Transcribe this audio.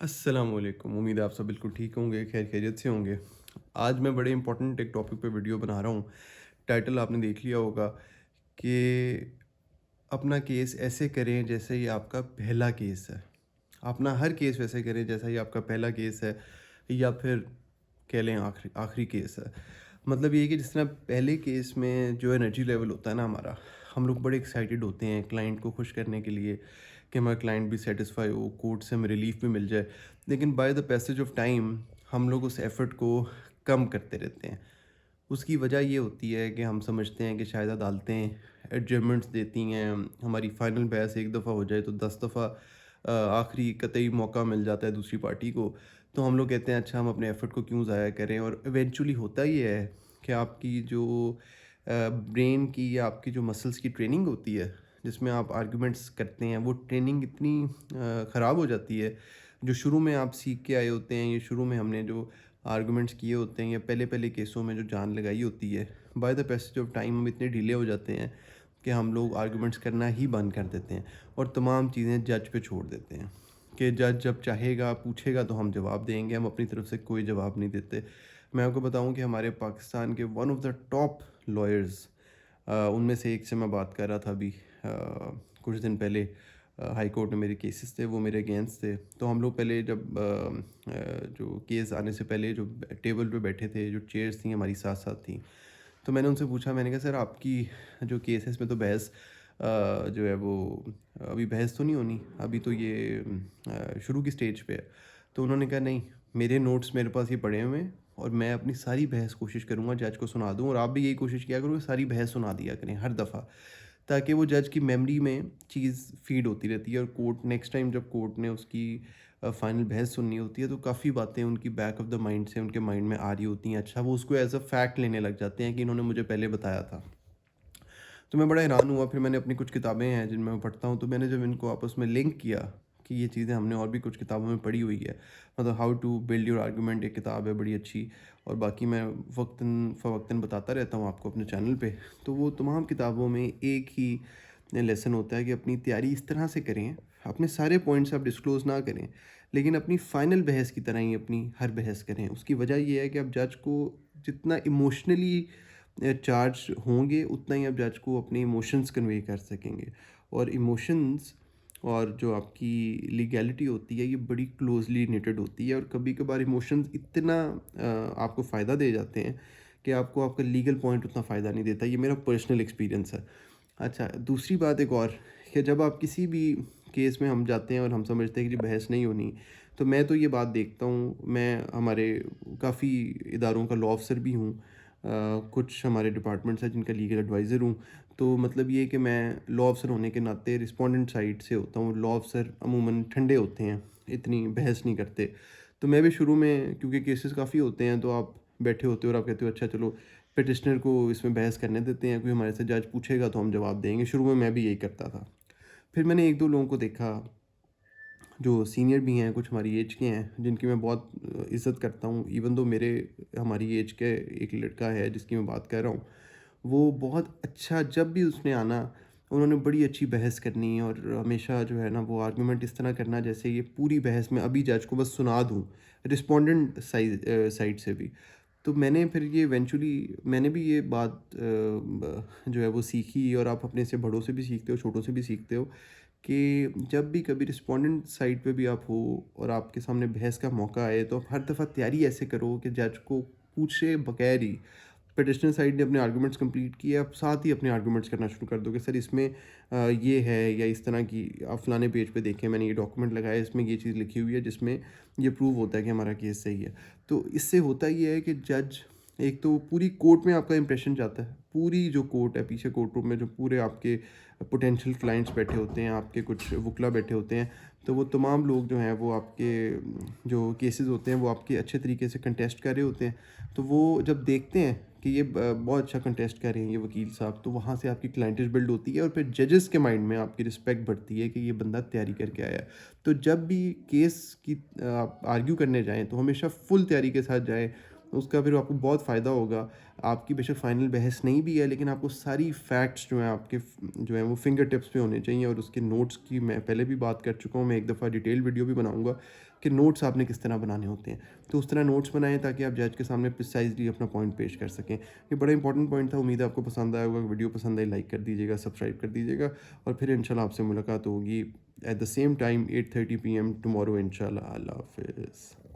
अस्सलामुअलैकुम। उम्मीद है आप सब बिल्कुल ठीक होंगे, खैर खैरियत से होंगे। आज मैं बड़े इंपॉर्टेंट एक टॉपिक पे वीडियो बना रहा हूँ। टाइटल आपने देख लिया होगा कि अपना केस ऐसे करें जैसे ये आपका पहला केस है। अपना हर केस वैसे करें जैसा ये आपका पहला केस है या फिर कह लें आखिरी आखिरी केस है। मतलब ये है कि जिस तरह पहले केस में जो एनर्जी लेवल होता है ना हमारा, हम लोग बड़े एक्साइटेड होते हैं क्लाइंट को खुश करने के लिए कि हमारा क्लाइंट भी सेटिस्फाई हो, कोर्ट से हमें रिलीफ भी मिल जाए। लेकिन by the passage of time हम लोग उस एफ़र्ट को कम करते रहते हैं। उसकी वजह ये होती है कि हम समझते हैं कि शायद अदालतें एडजमेंट्स देती हैं, हमारी फ़ाइनल बहस एक दफ़ा हो जाए तो 10 दफ़ा आखिरी कतई मौका मिल जाता है दूसरी पार्टी को। तो हम लोग कहते हैं अच्छा हम अपने एफ़र्ट को क्यों ज़ाया करें, और इवेंचुअली होता ये है कि आपकी जो ब्रेन की या आपकी जो मसल्स की ट्रेनिंग होती है, जिसमें आप आर्गुमेंट्स करते हैं, वो ट्रेनिंग इतनी ख़राब हो जाती है। जो शुरू में आप सीख के आए होते हैं, ये शुरू में हमने जो आर्गुमेंट्स किए होते हैं या पहले-पहले केसों में जो जान लगाई होती है, by the passage of time हम इतने ढीले हो जाते हैं कि हम लोग आर्गुमेंट्स करना ही बंद कर देते हैं और तमाम चीज़ें जज पे छोड़ देते हैं कि जज जब चाहेगा, पूछेगा तो हम जवाब देंगे, हम अपनी तरफ से कोई जवाब नहीं देते। मैं आपको बताऊँ कि हमारे पाकिस्तान के one of the top lawyers, उनमें से एक से मैं बात कर रहा था अभी कुछ दिन पहले। हाई कोर्ट में मेरे केसेस थे, वो मेरे अगेंस्ट थे। तो हम लोग पहले जब जो केस आने से पहले जो टेबल पे बैठे थे, जो चेयर्स थी हमारी साथ-साथ थी, तो मैंने उनसे पूछा, मैंने कहा सर आपकी जो केस है इसमें तो बहस जो है वो अभी बहस तो नहीं होनी, अभी तो ये शुरू की स्टेज पे है। तो उन्होंने कहा नहीं, मेरे नोट्स मेरे पास ये पड़े हुए हैं और मैं अपनी सारी बहस कोशिश करूँगा जज को सुना दूँ, और आप भी यही कोशिश किया करो कि सारी बहस सुना दिया करें हर दफ़ा, ताकि वो जज की मेमोरी में चीज़ फ़ीड होती रहती है और कोर्ट नेक्स्ट टाइम जब कोर्ट ने उसकी फाइनल बहस सुननी होती है तो काफ़ी बातें उनकी बैक ऑफ द माइंड से उनके माइंड में आ रही होती हैं। अच्छा, वो उसको एज़ अ फैक्ट लेने लग जाते हैं कि इन्होंने मुझे पहले बताया था। तो मैं बड़ा हैरान हुआ, फिर मैंने अपनी कुछ किताबें हैं जिनमें मैं पढ़ता हूँ, तो मैंने जब इनको आपस में लिंक किया कि ये चीज़ें हमने और भी कुछ किताबों में पढ़ी हुई है, मतलब how to build your argument एक किताब है बड़ी अच्छी, और बाकी मैं वक्तन फ़वक्तन बताता रहता हूँ आपको अपने चैनल पे। तो वो तमाम किताबों में एक ही लेसन होता है कि अपनी तैयारी इस तरह से करें, अपने सारे पॉइंट्स आप डिस्क्लोज़ ना करें, लेकिन अपनी फ़ाइनल बहस की तरह ही अपनी हर बहस करें। उसकी वजह ये है कि आप जज को जितना इमोशनली चार्ज होंगे, उतना ही आप जज को अपने इमोशंस कन्वे कर सकेंगे। और इमोशंस और जो आपकी लीगैलिटी होती है, ये बड़ी क्लोज़ली निटेड होती है, और कभी-कभार इमोशंस इतना आपको फ़ायदा दे जाते हैं कि आपको आपका लीगल पॉइंट उतना फ़ायदा नहीं देता। ये मेरा पर्सनल एक्सपीरियंस है। अच्छा, दूसरी बात एक और, कि जब आप किसी भी केस में हम जाते हैं और हम समझते हैं कि जी बहस नहीं होनी, तो मैं तो ये बात देखता हूँ, मैं हमारे काफ़ी इदारों का लॉ ऑफ़िसर भी हूँ। कुछ हमारे डिपार्टमेंट्स हैं जिनका लीगल एडवाइज़र हूँ। तो मतलब ये है कि मैं लॉ ऑफ़िसर होने के नाते रिस्पोंडेंट साइड से होता हूँ। लॉ ऑफ़िसर अमूमन ठंडे होते हैं, इतनी बहस नहीं करते। तो मैं भी शुरू में, क्योंकि केसेस काफ़ी होते हैं, तो आप बैठे होते हो और आप कहते हो अच्छा चलो पिटिशनर को इसमें बहस करने देते हैं, कोई हमारे से जज पूछेगा तो हम जवाब देंगे। शुरू में मैं भी यही करता था। फिर मैंने 1-2 लोगों को देखा जो सीनियर भी हैं, कुछ हमारी एज के हैं, जिनकी मैं बहुत इज़्ज़त करता हूँ। इवन दो मेरे हमारी एज के एक लड़का है जिसकी मैं बात कर रहा हूँ, वो बहुत अच्छा, जब भी उसने आना, उन्होंने बड़ी अच्छी बहस करनी, और हमेशा जो है ना वो आर्गुमेंट इस तरह करना जैसे ये पूरी बहस मैं अभी जज को बस सुना दूँ, रिस्पोंडेंट साइड से भी। तो मैंने फिर ये इवेंचुअली मैंने भी ये बात जो है वो सीखी, और आप अपने से बड़ों से भी सीखते हो, छोटों से भी सीखते हो, कि जब भी कभी रिस्पोंडेंट साइड पे भी आप हो और आपके सामने बहस का मौका आए, तो आप हर दफ़ा तैयारी ऐसे करो कि जज को पूछे बगैर ही पिटिशनर साइड ने अपने आर्गुमेंट्स कंप्लीट किए, आप साथ ही अपने आर्गुमेंट्स करना शुरू कर दो कि सर इसमें ये है, या इस तरह की आप फलाने पेज पे देखें, मैंने ये डॉक्यूमेंट लगाया, इसमें ये चीज़ लिखी हुई है जिसमें ये प्रूव होता है कि हमारा केस सही है। तो इससे होता ये है कि जज, एक तो पूरी कोर्ट में आपका इंप्रेशन जाता है, पूरी जो कोर्ट है पीछे कोर्ट रूम में जो पूरे आपके पोटेंशियल क्लाइंट्स बैठे होते हैं, आपके कुछ वकील बैठे होते हैं, तो वो तमाम लोग जो हैं वो आपके जो केसेस होते हैं वो आपके अच्छे तरीके से कंटेस्ट कर रहे होते हैं। तो वो जब देखते हैं कि ये बहुत अच्छा कंटेस्ट कर रहे हैं ये वकील साहब, तो वहाँ से आपकी क्लाइंटेज बिल्ड होती है और फिर जजेस के माइंड में आपकी रिस्पेक्ट बढ़ती है कि ये बंदा तैयारी करके आया है। तो जब भी केस की आप आर्ग्यू करने जाएँ तो हमेशा फुल तैयारी के साथ जाएँ, उसका फिर आपको बहुत फ़ायदा होगा। आपकी बेशक फ़ाइनल बहस नहीं भी है, लेकिन आपको सारी फैक्ट्स जो हैं आपके जो हैं वो फिंगर टिप्स पे होने चाहिए। और उसके नोट्स की मैं पहले भी बात कर चुका हूँ, मैं एक दफ़ा डिटेल वीडियो भी बनाऊँगा कि नोट्स आपने किस तरह बनाने होते हैं। तो उस तरह नोट्स बनाएँ ताकि आप जज के सामने प्रिसाइज़ली अपना पॉइंट पेश कर सकें। ये बड़ा इंपॉर्टेंट पॉइंट था, उम्मीद है आपको पसंद आया होगा। वीडियो पसंद आई लाइक कर दीजिएगा, सब्सक्राइब कर दीजिएगा और फिर इंशाल्लाह आपसे मुलाकात होगी at the same time 8:30 PM tomorrow इंशाल्लाह। अल्लाह हाफ़िज़।